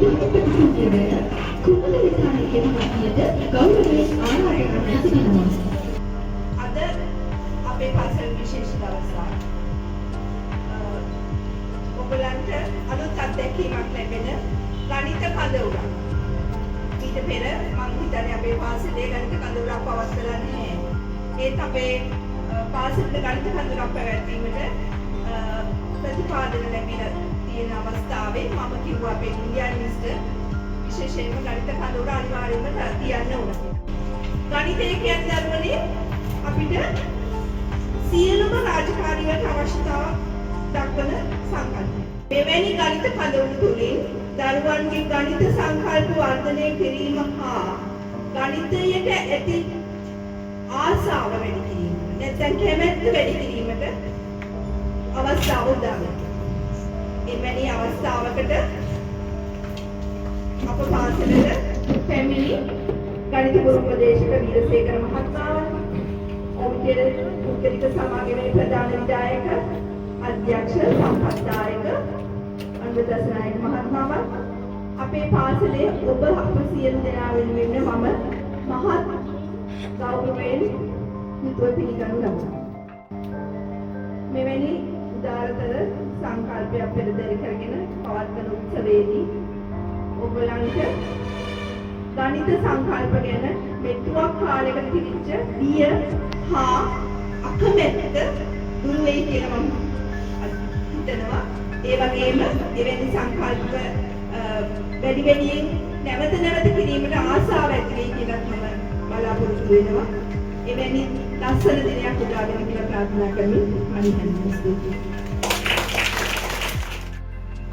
විභාග ප්‍රතිසන්දිය කුමන විකාරකයේ මහත්මියට ගෞරවයෙන් ආරාධනා කරනවා. අද අපේ පාසල් විශේෂ දවසක්. ඔයගලන්ට අලුත් අත්දැකීමක් ලැබෙන ගණිත කඳවුරක්. ඊට පෙර මම හිතන්නේ අපේ පාසලේ ගණිත කඳවුරක් පවත්වලා නැහැ. ඒත් අපේ පාසලේ ගණිත කඳවුරක් පැවැත්වීමට ප්‍රතිපාදන ලැබිලා තියෙන අවස්ථාවේ මම කිව්වා අපේ ඉන්දියානු මිනිස්ටර් විශේෂයෙන්ම ගණිත කඳවුර අනිවාර්යයෙන්ම තියන්න ඕන කියලා. ගණිතය කියන්නේ දරුවනේ අපිට සියලුම රාජකාරී වලට අවශ්‍යතාව දක්වන සංකල්පය. මෙවැනි ගණිත කඳවුරු තුලින් දරුවන්ගේ ගණිත සංකල්ප වර්ධනය කිරීම හා ගණිතයට ඇති ආසාව වැඩි කිරීම නැත්නම් කැමැත්ත වැඩි කිරීමට අවස්ථාව උදා වෙනවා. එවැනි අවස්ථාවකට අප පාසලට පැමිණි ගණිත ගුරු උපදේශක වීරසේකර මහත්මයා, ඔවුන්ගේ පුද්ගලික සමාගමේ ප්‍රධාන විධායක අධ්‍යක්ෂ සම්පත්දායක අනුදසනායක මහත්මයා, අපේ පාසලේ ඔබ අප සියලු දෙනා වෙනුවෙන් මම මහත් ගෞරවයෙන් යුතුව පිළිගනු ලබනවා. මෙවැනි උදාරතර සංකල්පයක් පෙරදරි කරගෙන පවත්වන උත්සවයේදී ඔයගලන්ට ගණිත සංකල්ප ගැන මෙතුවක් කාලයකට තිබිච්ච බිය හා අකමැත්ත දුරු වෙයි කියලා මම හිතනවා. ඒ වගේම එවැනි සංකල්ප වැඩි වැඩියෙන් නැවත නැවත කිරීමට ආසාව ඇති වෙයි කියලා මම බලාපොරොත්තු වෙනවා. එවැනි ලස්සන දිනයක් උදා වෙන කියලා ප්‍රාර්ථනා කරමින් මම හිතන්නේ ස්තුතියි.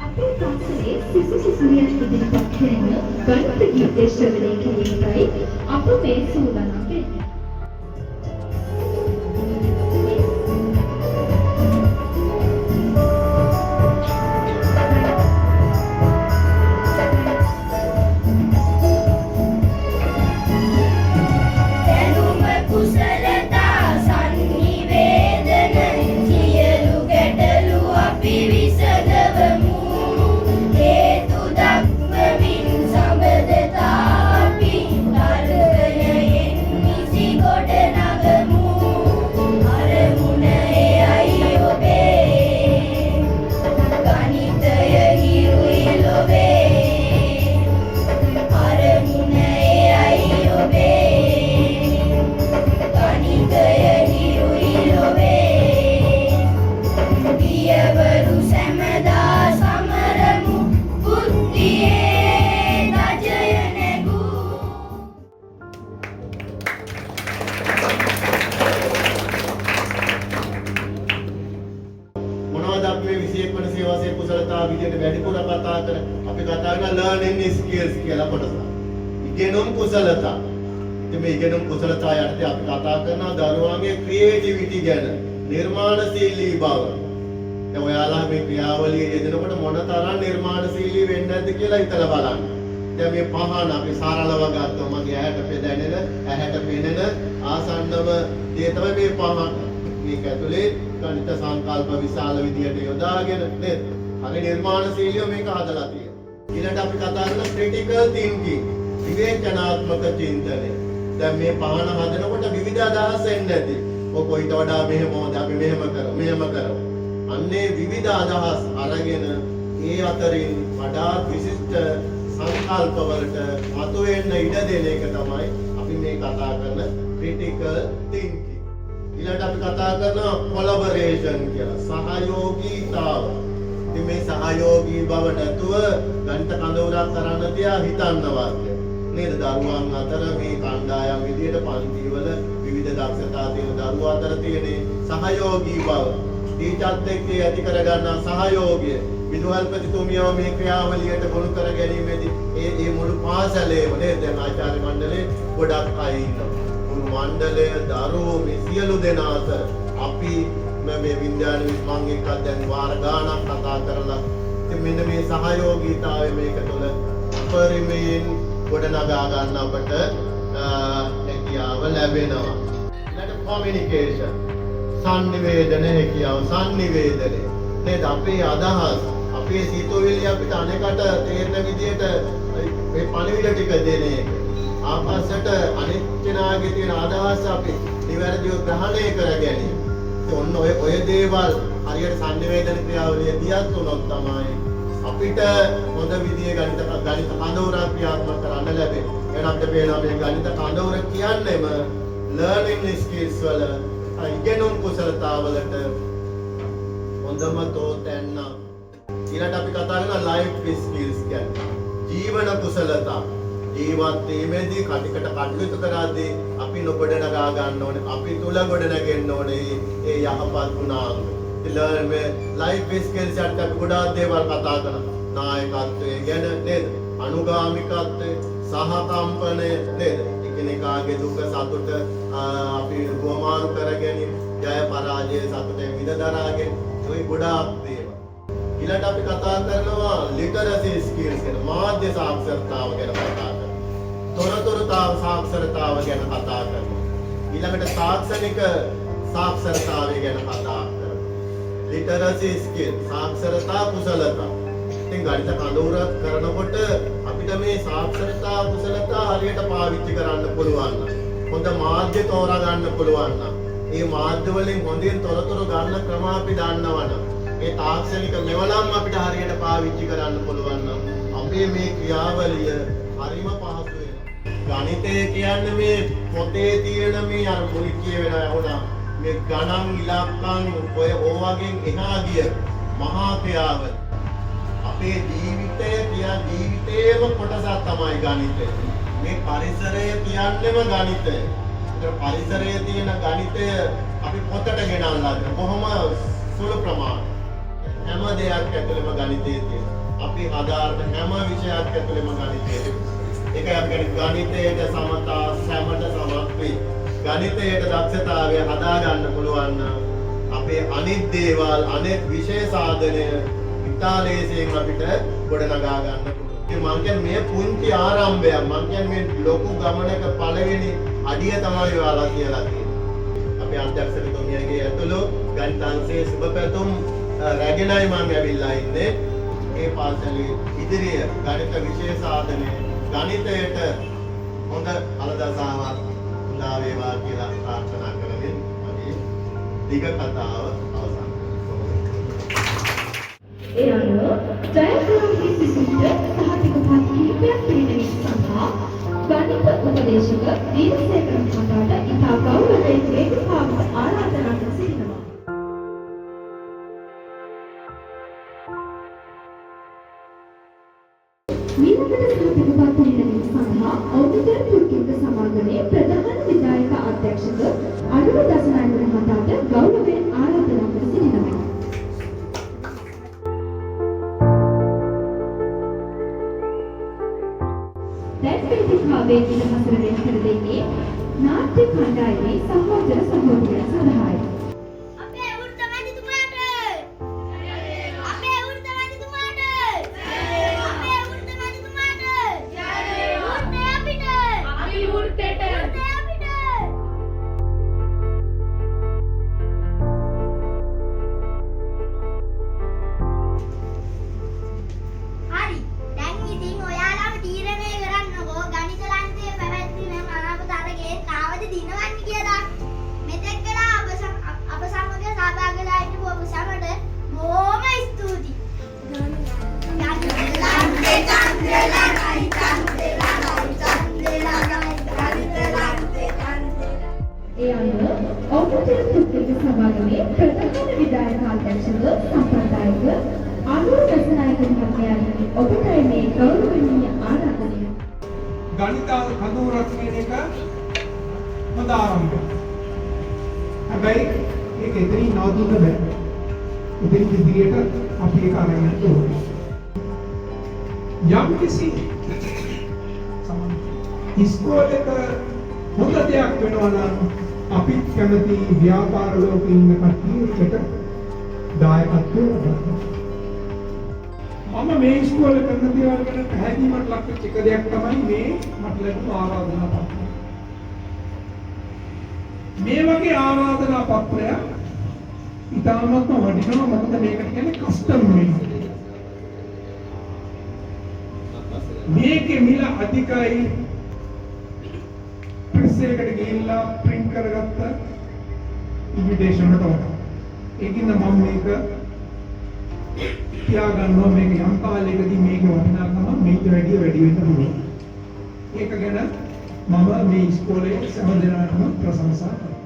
අපේ පාසලේ සිසු සිසුවියන් ඉදිරිපත් කරන ගණිත ගීත ශ්‍රවණය කිරීමයි අප මේ සූදානම් වෙන්නේ. learning skills කියලා කොටස. ඉගෙනුම් කුසලතා. ඉතින් මේ ඉගෙනුම් කුසලතා යටතේ අපි කතා කරනවා දරුවන්ගේ ක්‍රියේටිවිටි ගැන, නිර්මාණශීලී බව. දැන් ඔයාලා මේ ක්‍රියාවලිය යෙදෙනකොට මොනතරම් නිර්මාණශීලී වෙන්නේ නැද්ද කියලා හිතලා බලන්න. දැන් මේ පහන අපි සරලව ගත්තොත් මගේ ඇහැට පෙනෙන ආසන්නම දේ තමයි මේ පහන. මේක ඇතුලේ ගණිත සංකල්ප විශාල විදියට යොදාගෙන නේද? හරි නිර්මාණශීලීව මේක හදලා තියෙනවා. ඊළඟට අපි කතා කරන ක්‍රිටිකල් තින්කින්, විවේචනාත්මක චින්තනය. දැන් මේ පහන හදනකොට විවිධ අදහස් එන්නේ නැති. ඔක ඊට වඩා මෙහෙම හොඳ, අපි මෙහෙම කරමු. අන්නේ විවිධ අදහස් අරගෙන ඒ අතරින් වඩාත් විශිෂ්ට සංකල්ප වලට මතුවෙන්න ඉඩ දෙන එක තමයි අපි මේ කතා කරන ක්‍රිටිකල් තින්කින්. ඊළඟට අපි කතා කරනවා කොලැබොරේෂන් කියලා, සහයෝගීතාව. ඉතින් මේ සහයෝගී බව නැතුව ගණිත කඳවුරක් කරන්න තියා හිතන්නවත් නේද? දරුවන් අතර මේ කණ්ඩායම් විදියට පන්තිවල විවිධ දක්ෂතා තියෙන දරුවෝ අතර තියෙන සහයෝගී බව, ටීචර්ත් එක්ක ඇති කරගන්න සහයෝගය, විදුහල්පතිතුමියව මේ ක්‍රියාවලියට ගොනු කර ගැනීමේදී ඒ මුළු පාසලේම නේද? දැන් ආචාර්ය මණ්ඩලේ ගොඩක් අය ඉන්නවා. මුළු මණ්ඩලය දරුවෝ මේ සියලු දෙනා අතර අපි මේ විද්‍යාන මම එක්ක දැන් වාර ගානක් කතා කරලා ඉතින් මෙන්න මේ සහයෝගීතාවය මේක තුළ අපරිමයෙන් ගොඩනගා ගන්න අපට හැකියාව ලැබෙනවා. ඊළඟට කොමියුනිකේෂන්, සංනිවේදන හැකියාව, සංනිවේදනය නේද? අපේ අදහස්, අපේ අපේ සිතුවිලි අපිට අනේකට තේරෙන විදිහට මේ පණිවිඩ ටික දෙන එක. ආපස්සට අනිත් කෙනාගේ තියෙන අදහස් අපි නිවැරදිව ග්‍රහණය කර ගැනීම. ඔන්න ඔය දේවල් හරියට සංනිවේදන ක්‍රියාවලිය දියත් උනොත් තමයි අපිට හොඳ විදිහේ ගණිත කඳවුරක් ක්‍රියාත්මක කරන්න ලැබෙන්නේ. එහෙනම් අපිට පේනවා මේ ගණිත කඳවුර කියන්නේම learning skills වල ඉගෙනුම් කුසලතාවලට හොඳම තෝතැන්න. ඊළඟට අපි කතා කරනවා life skills කියන්නේ ජීවන කුසලතා. ජීවත් වීමේදී කටයුතු කරද්දී අපි නොගොඩනගා ගන්න ඕනේ, අපි තුල ගොඩනගෙන්න ඕනේ ඒ යහපත් ගුණාංග. ලයිෆ් ස්කිල්ස් එකත් අපි ගොඩාක් දේවල් කතා කරනවා. නායකත්වය ගැන නේද? අනුගාමිකත්වය, සහකම්පනය නේද? එකිනෙකාගේ දුක සතුට අපි වමාරු කරගෙන ජය පරාජය සතුටෙන් විඳදරාගෙන ඔය ගොඩාක් දේවල්. ඊළඟට අපි කතා කරනවා ලිටරසි ස්කිල්ස් ගැන, මාධ්‍ය සාක්ෂරතාව ගැන කතා කරනවා. තොරතුරු සාක්ෂරතාව ගැන කතා කරනවා. ඊළඟට තාක්ෂණික සාක්ෂරතාවය ගැන කතා කරනවා. ලිටරසි ස්කිල් සාක්ෂරතා කුසලතා. ඉතින් ගණිත කඳවුරක් කරනකොට අපිට මේ සාක්ෂරතා කුසලතා හරියට පාවිච්චි කරන්න පුළුවන් නම්, හොඳ මාධ්‍ය තෝරා ගන්න පුළුවන් නම්, ඒ මාධ්‍ය වලින් හොඳින් තොරතුරු ගන්න ක්‍රම අපි දන්නවනම්, ඒ තාක්ෂණික මෙවලම් අපිට හරියට පාවිච්චි කරන්න පුළුවන් නම් අපේ මේ ක්‍රියාවලිය හරිම පහසු වෙනවා. ගණිතය කියන්නේ මේ පොතේ තියෙන මේ අර මුලින් කියවෙන වුණා මේ ගණන් ඉලක්කම් ඔය වගේ එහා ගිය මහා ක්‍රියාව. අපේ ජීවිතයේම කොටසක් තමයි ගණිතය. මේ පරිසරය කියන්නේම ගණිතය. ඒතර පරිසරයේ තියෙන ගණිතය අපි පොතට ගෙනල්ලා දෙන කොහොම සුළු ප්‍රමාණයක්. හැම දෙයක් ඇතුළෙම ගණිතයේ තියෙන. අපි හදාරන හැම විෂයක් ඇතුළෙම ගණිතයේ තියෙන. ඒකයි අපි ගණිතයේ සමතා සමත සමත්වි. ගණිතයේ දක්ෂතාවය හදා ගන්න පුළුවන් නම් අපේ අනිත් දේවල් අනිත් විෂය සාධනය ඉතාලේසියෙන් අපිට ගොඩනගා ගන්න පුළුවන්. ඉතින් මම කියන්නේ මේ පුංචි ආරම්භයක්. මම කියන්නේ මේ ලොකු ගමනක පළවෙනි අඩිය තමයි ඔයාලා කියලා තියෙන්නේ. අපි අධ්‍යක්ෂකතුමියගේ ඇතුළු ගණිතාංශයේ සුබ පැතුම් රැගෙනයි මම ඇවිල්ලා ඉන්නේ. ඒ පාසලේ ඉදිරිය ගණිත විෂය සාධනය ගණිතයට හොඳ අලදසාවක් උදා වේවා කියලා ප්‍රාර්ථනා කරමින් අපි දිග කතාව අවසන් ඒ අනුව ජයග්‍රහී සිසුන්ට සහතික පත් කිහිපයක් පිළිගැනීම සඳහා ගණිත උපදේශක දීපසේකර මහතාට ඉතා ගෞරවයෙන් වේදිකාවට ආරාධනා කර සිටිනවා. ඊළඟට සහතික පත් පිළිගැනීම සඳහා ඖද්දතර තුර්කික සමාගමේ ප්‍රධාන විධායක අධ්‍යක්ෂක අනුර දසනායක මහතාට ගෞරවයෙන් ආරාධනා කර සිටිනවා. දැන් වේදිකාවේ ඉලහසරෙන් කර දෙන්නේ නාට්‍ය කණ්ඩායමේ සහෝදර සහෝදරියන් සඳහායි. අපේ වෘත්තමැතිතුමාට අපේ වෘත්තමැතිතුමාට අපේ වෘත්තමැතිතුමාට වෘත්තය අපිට අපි වෘත්තයට වෘත්තය අපිට. හරි දැන් ඉතින් ඔයාලම තීරණය කරන්නකෝ ගණිත ලන්තයේ පැවැත්වෙන මනාප තරගයේ කාවද දිනවන්නේ කියලා. මෙතෙක් වෙලා අප සමග සහභාගී වෙලා හිටපු ඔබ සමට බොහොම ස්තුතියි. ඒ අනුව ඖද්දතර තුර්කික සමාගමේ ප්‍රධාන විධායක අධ්‍යක්ෂක සම්ප්‍රදායික අනුර දසනායක මහත්මයාගේ ඔබට මේ ගෞරවනීය ආරාධනය. ගණිත කඳවුරක් කියන එක හොඳ ආරම්භයක්. හැබැයි ඒක එතනින් නවතින්න බෑ. ඉතින් ඉදිරියට අපි ඒක අරගෙන යන්න ඕනේ. යම් කිසි ඉස්කෝලේක හොඳ දෙයක් වෙනවා නම් අපි කැමති ව්‍යාපාර ලෝකේ ඉන්න කට්ටියට දායකත්වය ගන්න. මම මේ ඉස්කෝලේ කරන දේවල් ගැන පැහැදීමක් ලක් වෙච්ච එක දෙයක් තමයි මේ මට ලැබුණු ආරාධනා පත්‍රය. මේ වගේ ආරාධනා පත්‍රය ඉතාමත්ම වටිනවා. මොකද මේකට කියන්නේ කස්ටම් මේඩ්. මේකේ මිල අධිකයි ප්‍රෙස් එකකට ගිහිල්ලා print කරගත්ත ඉන්විටේෂන් එකට වඩා. ඒකින්ද මම මේක තියාගන්නවා මේක යම් කාලයකදී මේක වටිනාකම මේක වැඩි වෙන්න පුළුවන්. ඒක ගැන මම මේ ඉස්කෝලේ සෑම දිනකටම ප්‍රශංසා කරනවා.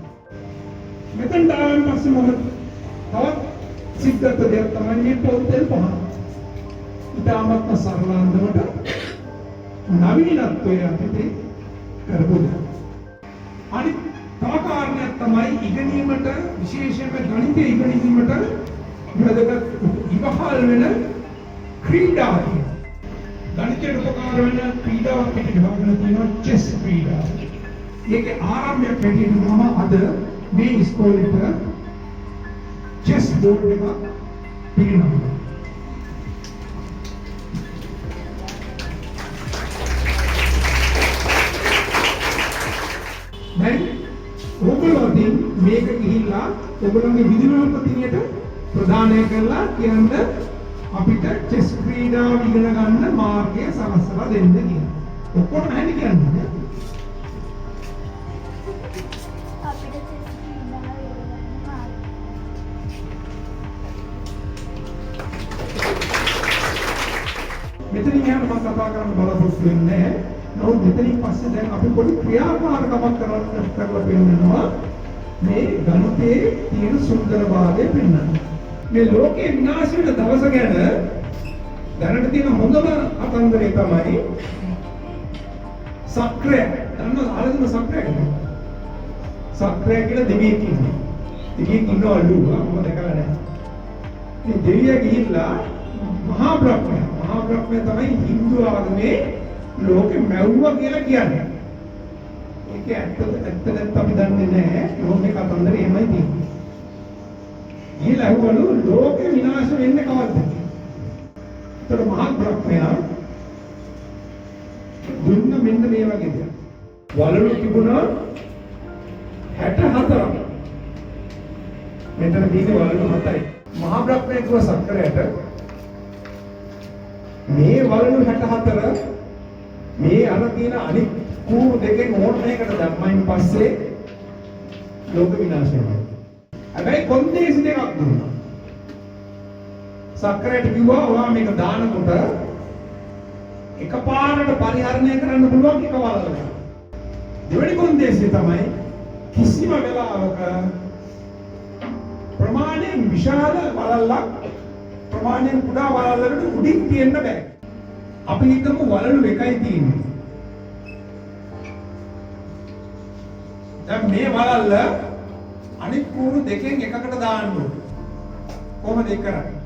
මෙතෙන් ආවන් පස්සේ මම තවත් සිද්ධාර්ථ දෙයක් තමයි මේ පොතේ පහන. ඉතාමත්ම සරල අන්දමට නවීනත්වය අපිට කරපු දෙයක්. අනිත් තව කාරණයක් තමයි ඉගෙනීමට විශේෂයෙන්ම ගණිතය ඉගෙනීමට වැදගත් ඉවහල් වෙන ක්‍රීඩා. ගණිතයට උපකාර වෙන ක්‍රීඩාවක් පිටින් හොයන්න තියෙනවා චෙස් ක්‍රීඩාව. ඒකේ ආරම්භයක් හැටියට මම අද මේ ඉස්කෝලේට චෙස් බෝඩ් එක පිළිගන්නවා. දැන් ඔයගොල්ලෝ මේක ගිහිල්ලා ඔයගොල්ලෝගේ විදුලිපතිනියට ප්‍රදානය කරලා කියන්න අපිට චෙස් ක්‍රීඩාව ඉගෙන ගන්න මාර්ගය සලස්සලා දෙන්න කියලා. ඔක්කොම නැහැ කියන්නේ. අපිට චෙස් ක්‍රීඩාව ඉගෙන ගන්න මාර්ගය. මෙතනින් යන මම කතා කරන්න බලාපොරොත්තු වෙන්නේ නැහැ. නමුත් මෙතනින් පස්සේ දැන් අපි පොඩි ක්‍රියාකාරකමක් කරලා පෙන්නනවා මේ ගණිතයේ තියෙන සුන්දරභාවය පෙන්වන්න. මේ ලෝකේ විනාශ වෙන දවස ගැන දැනට තියෙන හොඳම අතන්දරේ තමයි සක්‍රය. දන්නවද ආලෙම සක්‍රය කියන්නේ? සක්‍රය කියලා දෙවියෙක් ඉන්නවා. දෙවියෙක් ඉන්නවලු මම දැකලා නැහැ. මේ දෙවියා ගිහිල්ලා මහා බ්‍රහ්මයා තමයි හින්දු ආගමේ ලෝකෙ මැව්වා කියලා කියන්නේ. ඒක ඇත්තට අපි දන්නේ නැහැ. ලෝකේ කතන්දරේ එහෙමයි තියෙන්නේ. ඊළඟවලු ලෝකෙ විනාශ වෙන්නේ කවද්ද? ඒතර මහා බ්‍රහ්මයා දුන්න මෙන්න මේ වගේ දෙයක්. වලලු තිබුණා 64ක්. මෙතන තියෙන්නේ වලලු 7යි. මහා බ්‍රහ්මයා කිව්ව සක්‍රයට මේ වලලු 64 මේ අර තියෙන අනිත් කූරු දෙකෙන් ඕන එකකට දැම්මයින් පස්සේ ලෝක විනාශ වෙනවා. හැබැයි කොන්දේසි දෙකක් දුන්නා. සක්‍රයට කිව්වා ඔයා මේක දානකොට එකපාරට පරිහරණය කරන්න පුළුවන් එක වලලක්. දෙවෙනි කොන්දේසිය තමයි කිසිම වෙලාවක ප්‍රමාණයෙන් විශාල වලල්ලක් ප්‍රමාණයෙන් කුඩා වලල්ලකට උඩින් තියන්න බෑ. අපි හිතමු වලලු එකයි තියෙන්නේ. දැන් මේ වලල්ල අනිත් කූරු දෙකෙන් එකකට දාන්න ඕනේ. කොහොමද ඒක කරන්නේ?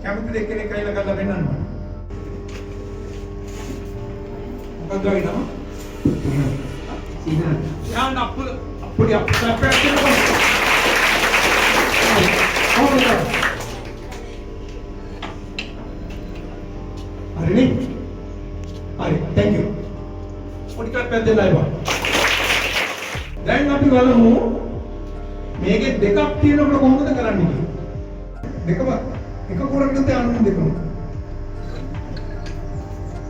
කැමති දෙකෙන් එකයිලා කරලා වෙන්නන්න. මොකද වෙනව? සීනා. යාන අප්පුඩි හරි thank you. පොඩි කප්පයක් දෙන්නයි බා. දැන් අපි බලමු මේකේ දෙකක් තියෙනකොට කොහොමද කරන්නේ කියලා. දෙකම එක කුරකට තියන්න දෙකම.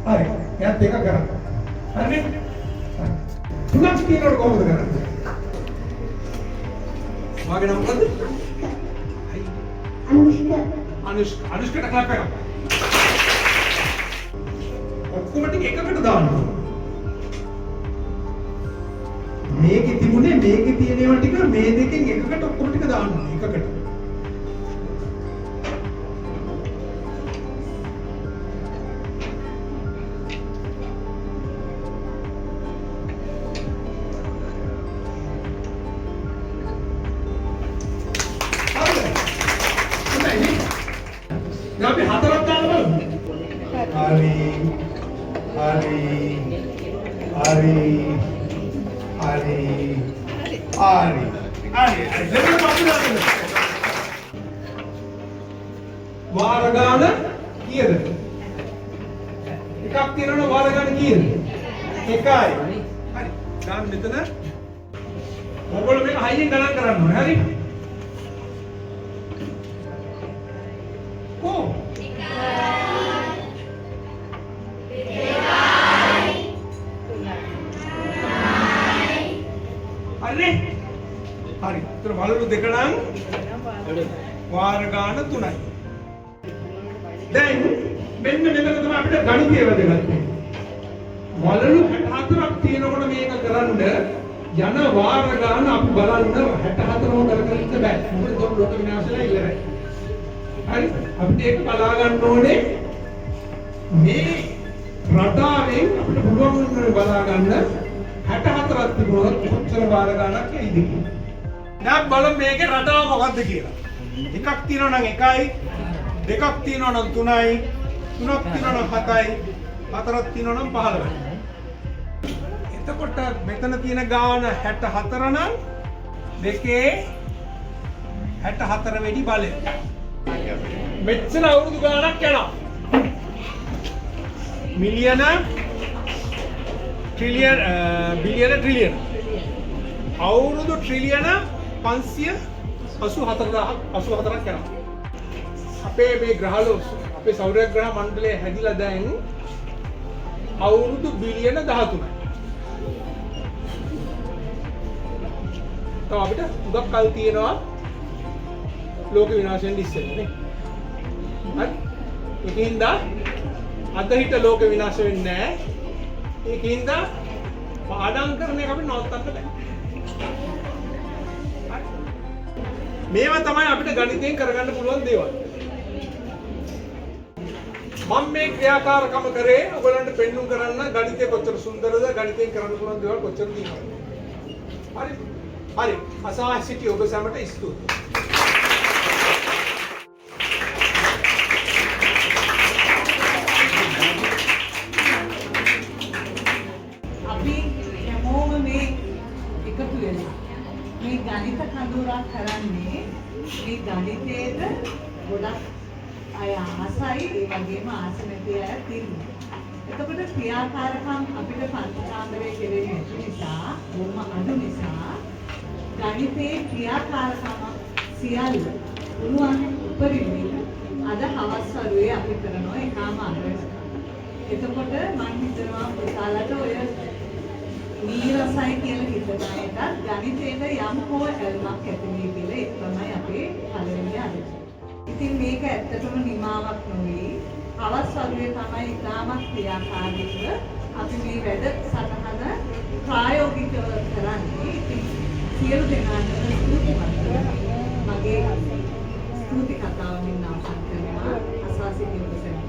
හරි. එයාත් දෙක කරා. හරිනේ? තුනක් තියෙනකොට කොහොමද කරන්නේ? වාගේ නම මොකද්ද? අනුෂ්කට ක්ලැප් එකක්. ඔක්කොම ටික එකකට දාන්න. මේකේ තිබුණේ මේකේ තියෙනවා ටික මේ දෙකෙන් එකකට ඔක්කොම ටික දාන්න එකකට. අපි හතරක් දාන්න බලමු. හරි හරි හරි හරි වාර ගාන කීයද? එකක් තියෙනවනේ වාර ගාන කීයද? එකයි. හරි. දැන් මෙතන ඔයගොල්ලෝ මේක හයියෙන් ගණන් කරන්න ඕනේ. හරි? කො? 1 2 නම් වාර ගාන 3යි. දැන් මෙන්න මෙතන තමයි අපිට ගණිතය වැදගත්. වලලු 64ක් තියෙනකොට මේක කරන්න යන වාර ගාන අපි බලන්න 64ම කරගෙන ඉන්න බෑ. මොකද ඒක ලෝක විනාශයලා ඉවරයි. හරි අපිට ඒක බලා ගන්න ඕනේ මේ රටාවෙන් අපිට පුළුවන් වෙන බලා ගන්න 64ක් තිබුණොත් කොච්චර වාර ගානක් එයිද කියලා. දැන් බලමු මේකේ රටාව මොකක්ද කියලා. එකක් තියෙනවා නම් 1යි, දෙකක් තියෙනවා නම් 3යි, තුනක් තියෙනවා නම් 7යි, හතරක් තියෙනවා නම් 15යි. එතකොට මෙතන තියෙන ගාන 64 නම් දෙකේ 64 වෙනි බලය. මෙච්චර අවුරුදු ගානක් යනවා. මිලියන ට්‍රිලියන බිලියන ට්‍රිලියන අවුරුදු ට්‍රිලියන 584ක් යනවා. අපේ මේ ග්‍රහලෝ අපේ සෞරග්‍රහ මණ්ඩලය හැදිලා දැන් අවුරුදු බිලියන 13යි. තව අපිට උගක් කල් තියෙනවා ලෝක විනාශයෙන් ඉස්සෙල්ලා නේ. හරි. ඒකින්ද අද හිට ලෝක විනාශ වෙන්නේ නැහැ. ඒකින්ද පාඩම් කරන එක අපි නවත්තන්න බෑ. හරි. මේවා තමයි අපිට ගණිතයෙන් කරගන්න පුළුවන් දේවල්. මම මේ ක්‍රියාකාරකම කරේ ඔයගලන්ට පෙන්වන්න කරන්න ගණිතය කොච්චර සුන්දරද ගණිතයෙන් කරන්න පුළුවන් දේවල් කොච්චර තියෙනවද. හරි. හරි. අසා සිටි ඔබ සැමට ස්තුතියි. මේ ගණිත කඳවුරක් කරන්නේ මේ ගණිතයේද ගොඩක් අය ආසයි ඒ වගේම ආස නැති අය තියෙනවා. එතකොට ක්‍රියාකාරකම් අපිට පංචකාන්දරයේ කෙරෙන්නේ නැති නිසා බොහොම අඩු නිසා ගණිතයේ ක්‍රියාකාරකම් සියල්ල උණුවන් උපරිමයෙන් අද හවස් වරුවේ අපි කරනවා ඒකාම අංගයක්. එතකොට මම හිතනවා පුතාලට ඔය නීරසයි කියලා හිතන එකත් ගණිතයේ යම් හෝ ඇල්මක් ඇති වෙයි කියලා ඒක තමයි අපේ පළවෙනි අදහස. ඉතින් මේක ඇත්තටම නිමාවක් නෙවෙයි. හවස් වරුවේ තමයි ඉතාමත් ක්‍රියාකාරීව අපි මේ වැඩ සටහන ප්‍රායෝගිකව කරන්නේ. ඉතින් සියලු දෙනාට ස්තුතිවන්ත මගේ ස්තුති කතාව මෙන්න අවසන් කරනවා. අසවාසිතිය ඔබ සැමට